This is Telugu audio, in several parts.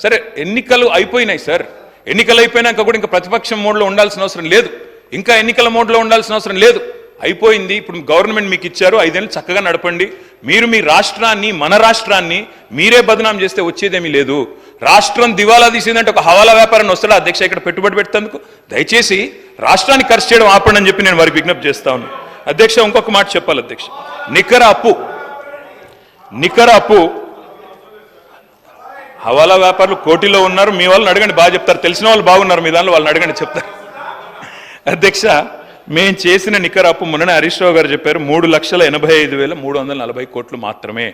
సరే ఎన్నికలు అయిపోయినాయి సార్, ఎన్నికలు అయిపోయినాక కూడా ఇంకా ప్రతిపక్షం మోడ్లో ఉండాల్సిన అవసరం లేదు, ఇంకా ఎన్నికల మోడ్లో ఉండాల్సిన అవసరం లేదు, అయిపోయింది. ఇప్పుడు గవర్నమెంట్ మీకు ఇచ్చారు, 5 ఏళ్ళు చక్కగా నడపండి. మీరు మీ రాష్ట్రాన్ని, మన రాష్ట్రాన్ని మీరే బదనాం చేస్తే వచ్చేదేమీ లేదు. రాష్ట్రం దివాలా తీసిందంటే ఒక హవాలా వ్యాపారాన్ని వస్తాడా అధ్యక్ష ఇక్కడ పెట్టుబడి పెట్టేందుకు? దయచేసి రాష్ట్రాన్ని ఖర్చు చేయడం ఆపండి అని చెప్పి నేను వారికి విజ్ఞప్తి చేస్తా ఉన్నాను. అధ్యక్ష ఇంకొక మాట చెప్పాలి అధ్యక్ష, నికర అప్పు హవాలా వ్యాపారులు కోటిలో ఉన్నారు, మీ వాళ్ళని అడగండి బాగా చెప్తారు, తెలిసిన వాళ్ళు బాగున్నారు మీ దానిలో, వాళ్ళని అడగండి చెప్తారు. అధ్యక్ష మేము చేసిన నికర అప్పు మొన్ననే హరీష్ రావు గారు చెప్పారు 3,85,340 కోట్లు మాత్రమే.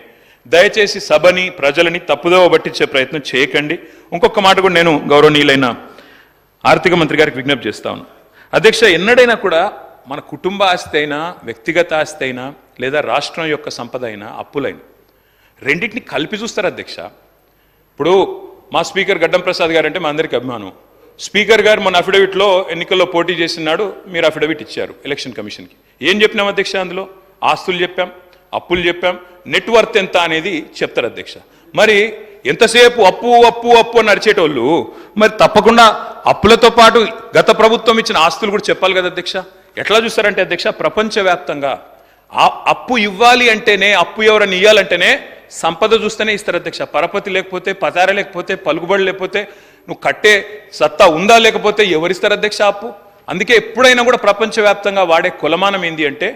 దయచేసి సభని ప్రజలని తప్పుదోవ పట్టించే ప్రయత్నం చేయకండి. ఇంకొక మాట కూడా నేను గౌరవనీయులైన ఆర్థిక మంత్రి గారికి విజ్ఞప్తి చేస్తా ఉన్నాను. అధ్యక్ష ఎన్నడైనా కూడా మన కుటుంబ ఆస్తి అయినా, వ్యక్తిగత ఆస్తి అయినా, లేదా రాష్ట్రం యొక్క సంపద అయినా, అప్పులైనా రెండింటిని కలిపి చూస్తారు అధ్యక్ష. ఇప్పుడు మా స్పీకర్ గడ్డం ప్రసాద్ గారు అంటే మా అందరికీ అభిమానం. స్పీకర్ గారు మన అఫిడవిట్లో ఎన్నికల్లో పోటీ చేసినాడు, మీరు అఫిడవిట్ ఇచ్చారు ఎలక్షన్ కమిషన్కి. ఏం చెప్పినాం అధ్యక్ష? అందులో ఆస్తులు చెప్పాం, అప్పులు చెప్పాం, నెట్వర్త్ ఎంత అనేది చెప్తారు అధ్యక్ష. మరి ఎంతసేపు అప్పు అప్పు అప్పు అని నడిచేటోళ్ళు మరి తప్పకుండా అప్పులతో పాటు గత ప్రభుత్వం ఇచ్చిన ఆస్తులు కూడా చెప్పాలి కదా అధ్యక్ష. ఎట్లా చూస్తారంటే అధ్యక్ష, ప్రపంచవ్యాప్తంగా అప్పు ఇవ్వాలి అంటేనే, అప్పు ఎవరని ఇవ్వాలంటేనే సంపద చూస్తేనే ఇస్తారు అధ్యక్ష. పరపతి లేకపోతే, పతార లేకపోతే, పలుకుబడి లేకపోతే, నువ్వు కట్టే సత్తా ఉందా లేకపోతే ఎవరిస్తారు అధ్యక్ష అప్పు? అందుకే ఎప్పుడైనా కూడా ప్రపంచవ్యాప్తంగా వాడే కొలమానం ఏంది అంటే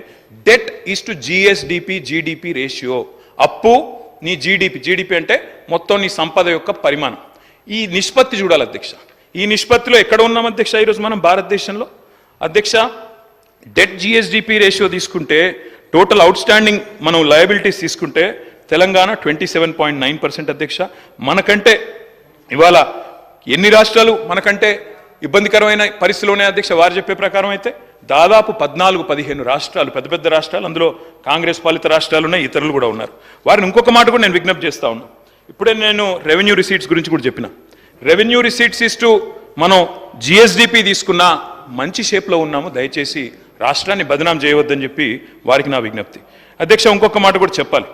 debt is to GSDP GDP ratio. అప్పు నీ జీడిపి అంటే మొత్తం నీ సంపద యొక్క పరిమాణం. ఈ నిష్పత్తి చూడాలి అధ్యక్ష. ఈ నిష్పత్తిలో ఎక్కడ ఉన్నాం అధ్యక్ష ఈరోజు మనం భారతదేశంలో? అధ్యక్ష డెట్ జిఎస్డిపి రేషియో తీసుకుంటే, టోటల్ అవుట్ స్టాండింగ్ మనం లయబిలిటీస్ తీసుకుంటే తెలంగాణ 27.9% అధ్యక్ష. మనకంటే ఇవాళ ఎన్ని రాష్ట్రాలు మనకంటే ఇబ్బందికరమైన పరిస్థితులు ఉన్నాయి అధ్యక్ష? వారు చెప్పే ప్రకారం అయితే దాదాపు 14-15 రాష్ట్రాలు, పెద్ద పెద్ద రాష్ట్రాలు, అందులో కాంగ్రెస్ పాలిత రాష్ట్రాలు ఉన్నాయి, ఇతరులు కూడా ఉన్నారు. వారిని ఇంకొక మాట కూడా నేను విజ్ఞప్తి చేస్తా ఉన్నాను. ఇప్పుడే నేను రెవెన్యూ రిసీట్స్ గురించి కూడా చెప్పిన. రెవెన్యూ రిసీట్స్ ఇస్టు మనం జిఎస్డిపి తీసుకున్న మంచి షేప్లో ఉన్నాము. దయచేసి రాష్ట్రాన్ని బదనాం చేయవద్దని చెప్పి వారికి నా విజ్ఞప్తి. అధ్యక్ష ఇంకొక మాట కూడా చెప్పాలి.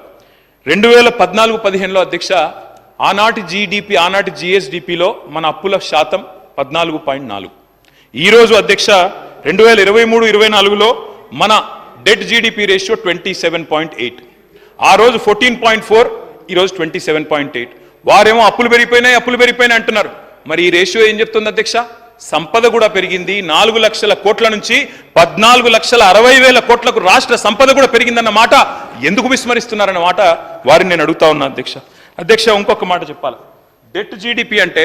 2014-15లో అధ్యక్ష ఆనాటి జీడిపి, ఆనాటి జిఎస్డిపిలో మన అప్పుల శాతం 14.4. ఈరోజు అధ్యక్ష 2023-24లో మన డెట్ జీడిపి రేషియో 27.8. ఆ రోజు 14.4, ఈరోజు 27.8. వారేమో అప్పులు పెరిగిపోయినాయి అంటున్నారు. మరి ఈ రేషియో ఏం చెప్తుంది అధ్యక్ష? సంపద కూడా పెరిగింది. 4 లక్షల కోట్ల నుంచి 14,60,000 కోట్లకు రాష్ట్ర సంపద కూడా పెరిగిందన్న మాట ఎందుకు విస్మరిస్తున్నారన్న మాట వారిని నేను అడుగుతా ఉన్నా అధ్యక్ష. అధ్యక్ష ఇంకొక మాట చెప్పాలి. డెట్ జీడిపి అంటే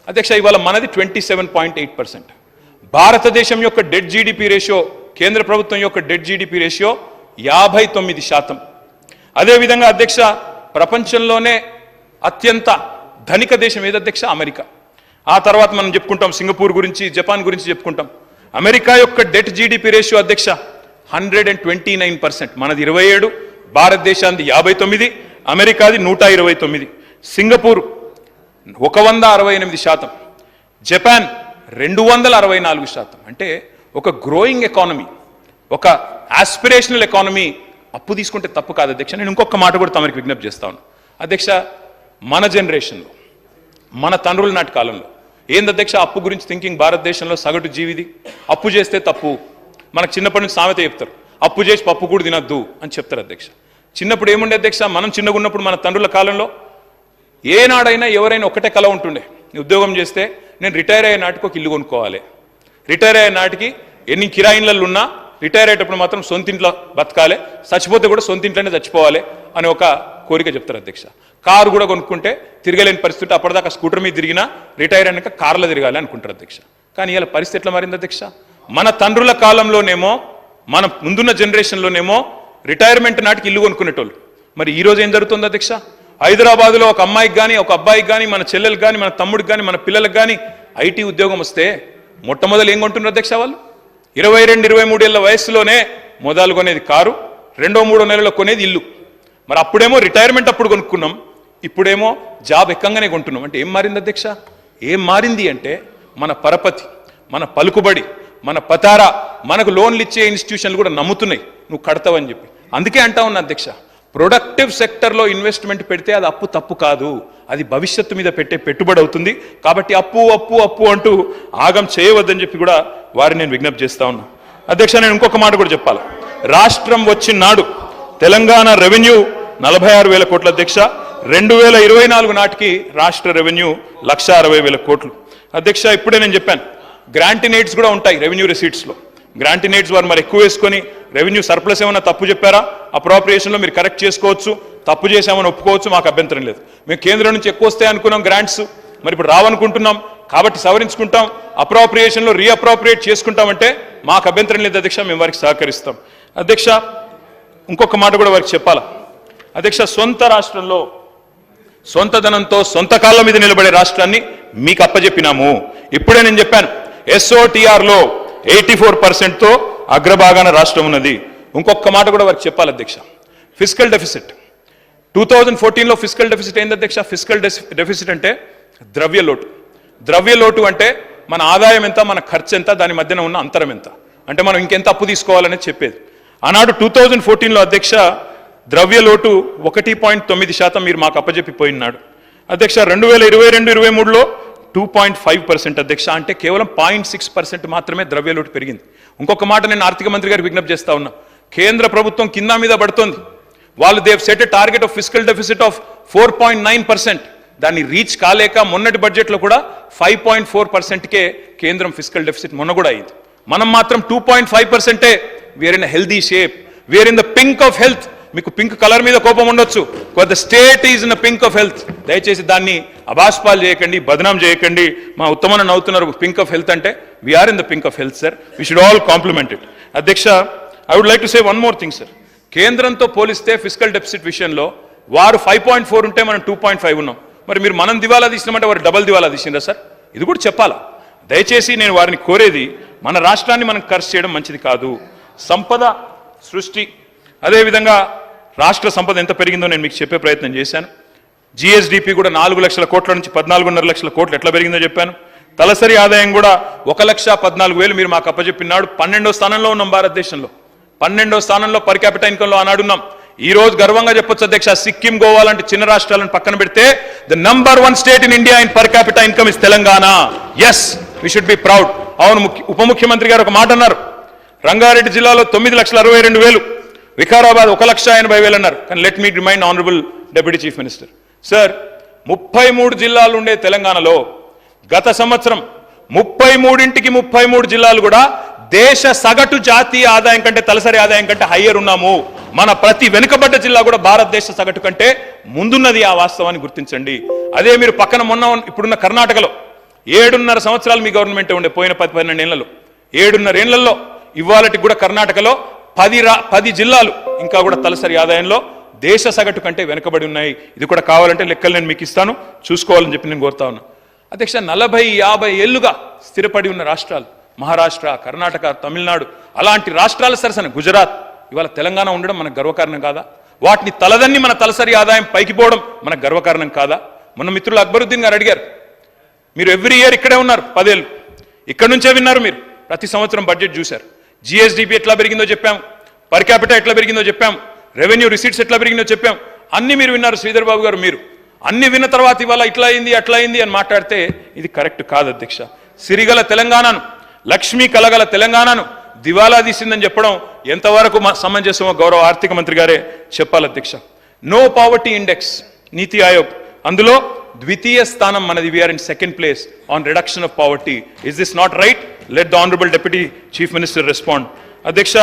అధ్యక్ష ఇవాళ మనది 27.8%. భారతదేశం యొక్క డెట్ జీడిపి రేషియో, కేంద్ర ప్రభుత్వం యొక్క డెట్ జీడిపి రేషియో 59%. అదేవిధంగా అధ్యక్ష ప్రపంచంలోనే అత్యంత ధనిక దేశం ఏది అధ్యక్ష? అమెరికా. ఆ తర్వాత మనం చెప్పుకుంటాం సింగపూర్ గురించి, జపాన్ గురించి చెప్పుకుంటాం. అమెరికా యొక్క డెట్ జీడిపి రేషియో అధ్యక్ష 129%. మనది 27, భారతదేశానికి 59, అమెరికాది 129, సింగపూర్ 168%, జపాన్ 264%. అంటే ఒక గ్రోయింగ్ ఎకానమీ, ఒక ఆస్పిరేషనల్ ఎకానమీ అప్పు తీసుకుంటే తప్పు కాదు అధ్యక్ష. నేను ఇంకొక మాట కూడా తమరికి విజ్ఞప్తి చేస్తాను అధ్యక్ష. మన జనరేషన్లో, మన తండ్రుల నాటి కాలంలో ఏంది అధ్యక్ష అప్పు గురించి థింకింగ్? భారతదేశంలో సగటు జీవిది అప్పు చేస్తే తప్పు. మనకు చిన్నప్పటి నుంచి సామెత చెప్తారు, అప్పు చేసి పప్పు కూడా తినద్దు అని చెప్తారు అధ్యక్ష. చిన్నప్పుడు ఏముండే అధ్యక్ష? మనం చిన్నగా ఉన్నప్పుడు మన తండ్రుల కాలంలో ఏనాడైనా ఎవరైనా ఒకటే కల ఉంటుండే, ఉద్యోగం చేస్తే నేను రిటైర్ అయ్యే నాటికి ఒక ఇల్లు కొనుక్కోవాలి, రిటైర్ అయ్యే నాటికి ఎన్ని కిరాయిన్లలో ఉన్నా రిటైర్ అయ్యేటప్పుడు మాత్రం సొంత ఇంట్లో బతకాలి, చచ్చిపోతే కూడా సొంత ఇంట్లోనే చచ్చిపోవాలి అని ఒక కోరిక చెప్తారు అధ్యక్ష. కారు కూడా కొనుక్కుంటే తిరగలేని పరిస్థితి, అప్పటిదాకా స్కూటర్ మీద తిరిగినా రిటైర్ అయినాక కార్లో తిరగాలి అనుకుంటారు అధ్యక్ష. కానీ ఇలా పరిస్థితి ఎట్లా మారింది అధ్యక్ష? మన తండ్రుల కాలంలోనేమో, మన ముందున్న జనరేషన్లోనేమో రిటైర్మెంట్ నాటికి ఇల్లు కొనుక్కునేటోళ్ళు. మరి ఈ రోజు ఏం జరుగుతుంది అధ్యక్ష? హైదరాబాద్లో ఒక అమ్మాయికి కానీ, ఒక అబ్బాయికి కానీ, మన చెల్లెలకు కానీ, మన తమ్ముడికి కానీ, మన పిల్లలకు కానీ ఐటీ ఉద్యోగం వస్తే మొట్టమొదలు ఏం కొంటున్నారు అధ్యక్ష? వాళ్ళు 22-23 ఏళ్ల వయసులోనే మొదలు కొనేది కారు, 2-3 నెలల్లో కొనేది ఇల్లు. మరి అప్పుడేమో రిటైర్మెంట్ అప్పుడు కొనుక్కున్నాం, ఇప్పుడేమో జాబ్ ఎక్కంగానే కొంటున్నాం. అంటే ఏం మారింది అధ్యక్ష? ఏం మారింది అంటే మన పరపతి, మన పలుకుబడి, మన పతారా, మనకు లోన్లు ఇచ్చే ఇన్స్టిట్యూషన్లు కూడా నమ్ముతున్నాయి నువ్వు కడతావని చెప్పి. అందుకే అంటా ఉన్నా అధ్యక్ష, ప్రొడక్టివ్ సెక్టర్లో ఇన్వెస్ట్మెంట్ పెడితే అది అప్పు తప్పు కాదు, అది భవిష్యత్తు మీద పెట్టే పెట్టుబడి అవుతుంది. కాబట్టి అప్పు అప్పు అప్పు అంటూ ఆగం చేయవద్దని చెప్పి కూడా వారిని నేను విజ్ఞప్తి చేస్తా ఉన్నా. అధ్యక్ష, నేను ఇంకొక మాట కూడా చెప్పాలి. రాష్ట్రం వచ్చిన నాడు తెలంగాణ రెవెన్యూ 46,000 కోట్ల అధ్యక్ష. 2024 నాటికి రాష్ట్ర రెవెన్యూ 1,60,000 కోట్లు. అధ్యక్ష, ఇప్పుడే నేను చెప్పాను, గ్రాంటినేట్స్ కూడా ఉంటాయి రెవెన్యూ రిసీట్స్లో. గ్రాంటినేట్స్ వారు మరి ఎక్కువ వేసుకొని రెవెన్యూ సర్ప్లస్ ఏమన్నా తప్పు చెప్పారా, అప్రోప్రియేషన్లో మీరు కరెక్ట్ చేసుకోవచ్చు, తప్పు చేసామని ఒప్పుకోవచ్చు, మాకు అభ్యంతరం లేదు. మేము కేంద్రం నుంచి ఎక్కువ వస్తాయి అనుకున్నాం గ్రాంట్స్, మరి ఇప్పుడు రావనుకుంటున్నాం, కాబట్టి సవరించుకుంటాం, అప్రోప్రియేషన్లో రీఅప్రోప్రియేట్ చేసుకుంటామంటే మాకు అభ్యంతరం లేదు అధ్యక్ష, మేము వారికి సహకరిస్తాం. అధ్యక్ష, ఇంకొక మాట కూడా వారికి చెప్పాలా. అధ్యక్ష, సొంత రాష్ట్రంలో సొంత ధనంతో సొంత కాళ్ళ మీద నిలబడే రాష్ట్రాన్ని మీకు అప్పచెప్పినాము. ఇప్పుడే నేను చెప్పాను, SOTRలో 84%తో అగ్రభాగాన రాష్ట్రం ఉన్నది. ఇంకొక మాట కూడా వారికి చెప్పాలి అధ్యక్ష. ఫిస్కల్ డెఫిసిట్ 2014లో ఫిస్కల్ డెఫిసిట్ ఏంది అధ్యక్ష? ఫిస్కల్ డెఫిసిట్ అంటే ద్రవ్య లోటు. ద్రవ్య లోటు అంటే మన ఆదాయం ఎంత, మన ఖర్చు ఎంత, దాని మధ్యన ఉన్న అంతరం ఎంత, అంటే మనం ఇంకెంత అప్పు తీసుకోవాలనేది చెప్పేది. ఆనాడు 2014లో అధ్యక్ష ద్రవ్య లోటు 1.9% మీరు మాకు అప్పచెప్పిపోయినాడు అధ్యక్ష. 2022-23లో 2.5% అధ్యక్ష, అంటే కేవలం 0.6% మాత్రమే ద్రవ్య లోటు పెరిగింది. ఇంకొక మాట నేను ఆర్థిక మంత్రి గారికి విజ్ఞప్తి చేస్తా ఉన్నా. కేంద్ర ప్రభుత్వం కింద మీద పడుతోంది. వాళ్ళు they've set a target of fiscal deficit of 4.9%. దాన్ని రీచ్ కాలేక మొన్నటి బడ్జెట్లో కూడా 5.4%కే కేంద్రం ఫిస్కల్ డెఫిసిట్ మొన్న కూడా అయింది. మనం మాత్రం 2.5%. We are in healthy shape, we are in the pink of health. మీకు పింక్ కలర్ మీద కోపం ఉండొచ్చు, the state is in the pink of health. దయచేసి దాన్ని అభాస్పాలు చేయకండి, బదనాం చేయకండి. మా ఉత్తమన నవ్వుతున్నారు పింక్ ఆఫ్ హెల్త్ అంటే. We are in the pink of health sir, we should all compliment it. అధ్యక్ష, I would like to say one more thing sir. కేంద్రంతో పోలిస్తే ఫిస్కల్ డెఫిసిట్ విషయంలో వారు 5.4 ఉంటే మనం 2.5 ఉన్నాం. మరి మీరు మనం దివాలా తీసినామంటే వారు డబల్ దివాలా తీసిందా సార్? ఇది కూడా చెప్పాలా. దయచేసి నేను వారిని కోరేది, మన రాష్ట్రాన్ని మనం ఖర్చు చేయడం మంచిది కాదు. సంపద సృష్టి, అదేవిధంగా రాష్ట్ర సంపద ఎంత పెరిగిందో నేను మీకు చెప్పే ప్రయత్నం చేశాను. GSDP కూడా 4 లక్షల కోట్ల నుంచి 14.5 లక్షల కోట్లు ఎట్లా పెరిగిందో చెప్పాను. తలసరి ఆదాయం కూడా 1,14,000 మీరు మాకు అప్పచెప్పినాడు. 12వ స్థానంలో ఉన్నాం భారతదేశంలో. 12వ స్థానంలో పర్ క్యాపిటల్ ఇన్కంలో ఆనాడు ఉన్నాం. ఈ రోజు గర్వంగా చెప్పొచ్చు అధ్యక్ష, సిక్కిం, గోవా లాంటి చిన్న రాష్ట్రాలను పక్కన పెడితే the number 1 state in India in per capital income is Telangana. Yes, we should be proud. అవును, ఉప ముఖ్యమంత్రి గారు ఒక మాట అన్నారు. రంగారెడ్డి జిల్లాలో 9,62,000, వికారాబాద్ 1,80,000 అన్నారు. కానీ let me remind honourable deputy chief minister sir, 33 జిల్లాలు ఉండే తెలంగాణలో గత సంవత్సరం 33 జిల్లాలు కూడా దేశ సగటు జాతీయ ఆదాయం కంటే, తలసరి ఆదాయం కంటే హయ్యర్ ఉన్నాము. మన ప్రతి వెనుకబడ్డ జిల్లా కూడా భారతదేశ సగటు కంటే ముందున్నది. ఆ వాస్తవాన్ని గుర్తించండి. అదే మీరు పక్కన ఇప్పుడున్న కర్ణాటకలో 7.5 సంవత్సరాలు మీ గవర్నమెంట్ ఉండే, పోయిన 10-12 ఏళ్లలో 7.5 ఏళ్లలో ఇవాళకి కూడా కర్ణాటకలో 10 జిల్లాలు ఇంకా కూడా తలసరి ఆదాయంలో దేశ సగటు కంటే వెనుకబడి ఉన్నాయి. ఇది కూడా కావాలంటే లెక్కలు నేను మీకు ఇస్తాను, చూసుకోవాలని చెప్పి నేను కోరుతా ఉన్నా. అధ్యక్ష, 40-50 ఏళ్లుగా స్థిరపడి ఉన్న రాష్ట్రాలు మహారాష్ట్ర, కర్ణాటక, తమిళనాడు, అలాంటి రాష్ట్రాల సరసన గుజరాత్, ఇవాళ తెలంగాణ ఉండడం మనకు గర్వకారణం కాదా? వాటిని తలదన్ని మన తలసరి ఆదాయం పైకి పోవడం మనకు గర్వకారణం కాదా? మన మిత్రులు అక్బరుద్దీన్ గారు అడిగారు, మీరు ఎవ్రీ ఇయర్ ఇక్కడే ఉన్నారు 10 ఏళ్ళు, ఇక్కడ నుంచే విన్నారు మీరు, ప్రతి సంవత్సరం బడ్జెట్ చూశారు. GSDP ఎట్లా పెరిగిందో చెప్పాం, పర్ క్యాపిటల్ ఎట్లా పెరిగిందో చెప్పాం, రెవెన్యూ రిసీట్స్ ఎట్లా పెరిగిందో చెప్పాం, అన్ని మీరు విన్నారు. శ్రీధర్ బాబు గారు, మీరు అన్ని విన్న తర్వాత ఇవాళ ఇట్లా అయింది అట్లా అయింది అని మాట్లాడితే ఇది కరెక్ట్ కాదు అధ్యక్ష. సిరిగల తెలంగాణను, లక్ష్మీ కలగల తెలంగాణను దివాలా తీసిందని చెప్పడం ఎంతవరకు సమంజసమో గౌరవ ఆర్థిక మంత్రి గారే చెప్పాలి అధ్యక్ష. నో పావర్టీ ఇండెక్స్ నీతి ఆయోగ్, అందులో ద్వితీయ స్థానం మనది. We're in second place on reduction of poverty. Is this not right? Let the honourable deputy chief minister respond. అధ్యక్ష,